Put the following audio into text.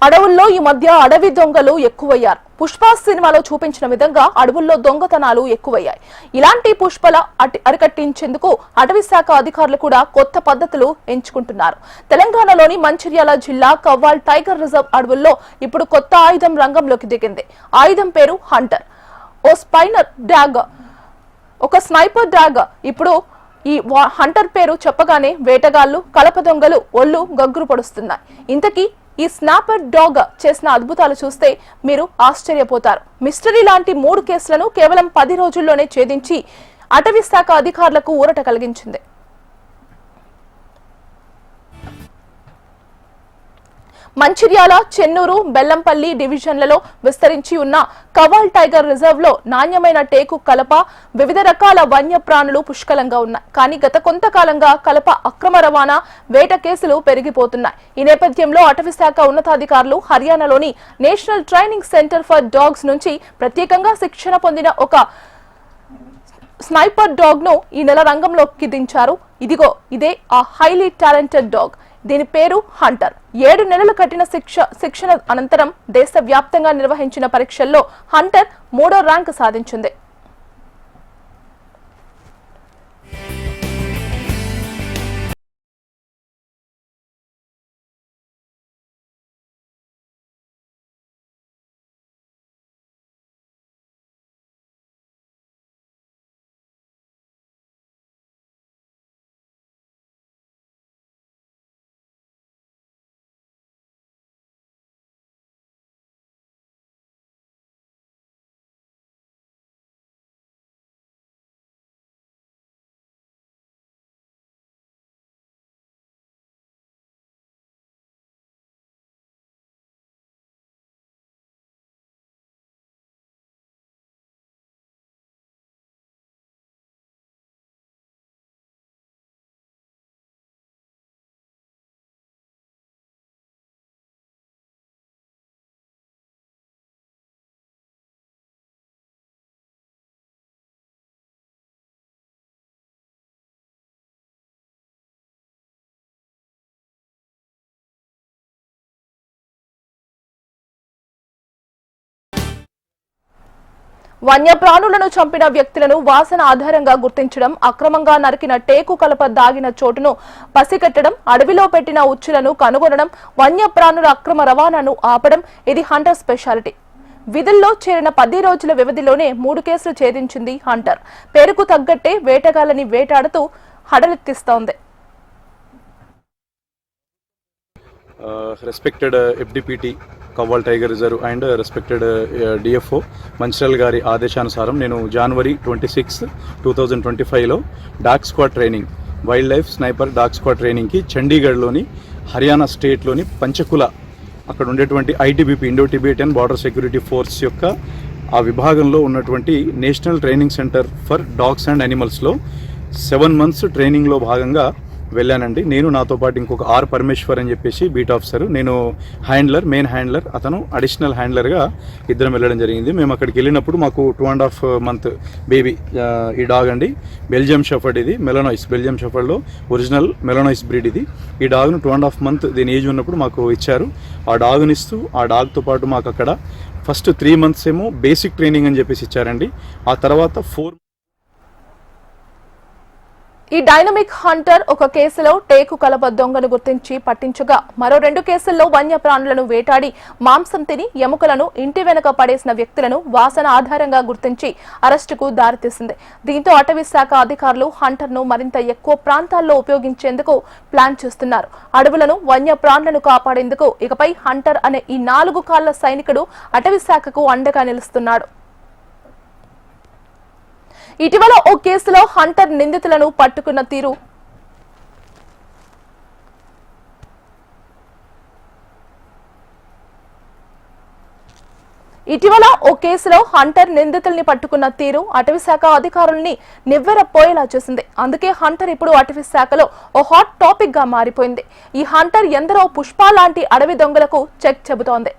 అడవుల్లో ఈ మధ్య అడవి దొంగలు ఎక్కువయ్యారు. పుష్ప సినిమాలో చూపించిన విధంగా అడవుల్లో దొంగతనాలు ఎక్కువయ్యాయి. ఇలాంటి పుష్పల అరికట్టించేందుకు అటవీ శాఖ అధికారులు కూడా కొత్త పద్ధతులు ఎంచుకుంటున్నారు. తెలంగాణలోని మంచిర్యాల జిల్లా కవ్వాల్ టైగర్ రిజర్వ్ అడవుల్లో ఇప్పుడు కొత్త ఆయుధం రంగంలోకి దిగింది. ఆయుధం పేరు హంటర్. ఒక స్నైపర్ డ్రాగ్. ఇప్పుడు ఈ హంటర్ పేరు చెప్పగానే వేటగాళ్లు, కలప దొంగలు ఒళ్ళు గగ్గురు పడుస్తున్నాయి. ఇంతకీ ఈ స్నాపర్ డాగ్ చేసిన అద్భుతాలు చూస్తే మీరు ఆశ్చర్యపోతారు. మిస్టరీ లాంటి 3 కేసులను కేవలం 10 రోజుల్లోనే ఛేదించి అటవీ శాఖ అధికారులకు ఊరట కలిగించింది. మంచిర్యాల, చెన్నూరు, బెల్లంపల్లి డివిజన్లలో విస్తరించి ఉన్న కవ్వాల్ టైగర్ రిజర్వ్ లో నాణ్యమైన టేకు, కలప, వివిధ రకాల వన్యప్రాణులు పుష్కలంగా ఉన్నాయి. కానీ గత కొంతకాలంగా కలప అక్రమ రవాణా, వేట కేసులు పెరిగిపోతున్నాయి. ఈ నేపథ్యంలో అటవీ శాఖ ఉన్నతాధికారులు హర్యానాలోని national training centre for dogs నుంచి ప్రత్యేకంగా శిక్షణ పొందిన ఒక స్నైపర్ డాగ్ ను ఈ నెల రంగంలోకి దించారు. ఇదే ఆ హైలీ టాలెంటెడ్ డాగ్. దీని పేరు హంటర్. 7 నెలలు కఠిన శిక్షణ అనంతరం దేశవ్యాప్తంగా నిర్వహించిన పరీక్షల్లో హంటర్ 3వ ర్యాంకు సాధించింది. వన్యప్రాణులను చంపిన వ్యక్తులను వాసన ఆధారంగా గుర్తించడం, అక్రమంగా నరికిన టేకు, కలప దాగిన చోటును పసిగట్టడం, అడవిలో పెట్టిన ఉచ్చులను కనుగొనడం, వన్యప్రాణుల అక్రమ రవాణాను ఆపడం ఇది హంటర్ స్పెషాలిటీ. విధుల్లో చేరిన 10 రోజుల వ్యవధిలోనే 3 కేసులు ఛేదించింది హంటర్. పేరుకు తగ్గట్టే వేటగాళ్లని వేటాడుతూ హడలెత్తిస్తోంది. Respected FDPT Kawal tiger reserve and respected DFO Mancherial గారి ఆదేశానుసారం నేను January 26, 2025లో dog squad training, wildlife sniper dog squad ట్రైనింగ్కి చండీగఢ్లోని హర్యానా స్టేట్లోని పంచకుల అక్కడ ఉండేటువంటి ITBP Indo Tibetan border security force యొక్క ఆ విభాగంలో ఉన్నటువంటి national training centre for dogs and యానిమల్స్లో 7 months ట్రైనింగ్లో భాగంగా వెళ్ళానండి. నేను, నాతో పాటు ఇంకొక R పరమేశ్వర్ అని చెప్పేసి బీట్ ఆఫీసర్, నేను హ్యాండ్లర్, మెయిన్ హ్యాండ్లర్, అతను అడిషనల్ హ్యాండ్లర్గా ఇద్దరం వెళ్ళడం జరిగింది. మేము అక్కడికి వెళ్ళినప్పుడు మాకు 2.5 month బేబీ ఈ డాగ్ అండి, బెల్జియం షెఫర్డ్. ఇది మెలనాయిస్, బెల్జియం షెఫర్డ్లో ఒరిజినల్ మెలనాయిస్ బ్రీడ్ ఇది. ఈ డాగ్ను 2.5 month దీని ఏజ్ ఉన్నప్పుడు మాకు ఇచ్చారు. ఆ డాగ్ని ఇస్తూ ఆ డాగ్తో పాటు మాకు అక్కడ ఫస్ట్ 3 months ఏమో బేసిక్ ట్రైనింగ్ అని చెప్పేసి ఇచ్చారండి. ఆ తర్వాత 4 ఈ డైనమిక్ హంటర్ ఒక కేసులో టేకు, కలప దొంగను గుర్తించి పట్టించగా, మరో 2 కేసుల్లో వన్యప్రాణులను వేటాడి మాంసం తిని ఎముకలను ఇంటి వెనుక పడేసిన వ్యక్తులను వాసన ఆధారంగా గుర్తించి అరెస్టుకు దారితీసింది. దీంతో అటవీ శాఖ అధికారులు హంటర్ను మరింత ఎక్కువ ప్రాంతాల్లో ఉపయోగించేందుకు ప్లాన్ చేస్తున్నారు. అడవులను, వన్యప్రాణులను కాపాడేందుకు ఇకపై హంటర్ అనే ఈ 4 కాళ్ల సైనికుడు అటవీ శాఖకు అండగా నిలుస్తున్నాడు. ఇటీవల ఓ కేసులో హంటర్ నిందితులను పట్టుకున్న తీరు అటవీ శాఖ అధికారుల్ని నివ్వెరపోయేలా చేసింది. అందుకే హంటర్ ఇప్పుడు అటవీ శాఖలో ఓ హాట్ టాపిక్ గా మారిపోయింది. ఈ హంటర్ ఎందరో పుష్ప లాంటి అడవి దొంగలకు చెక్ చెబుతోంది.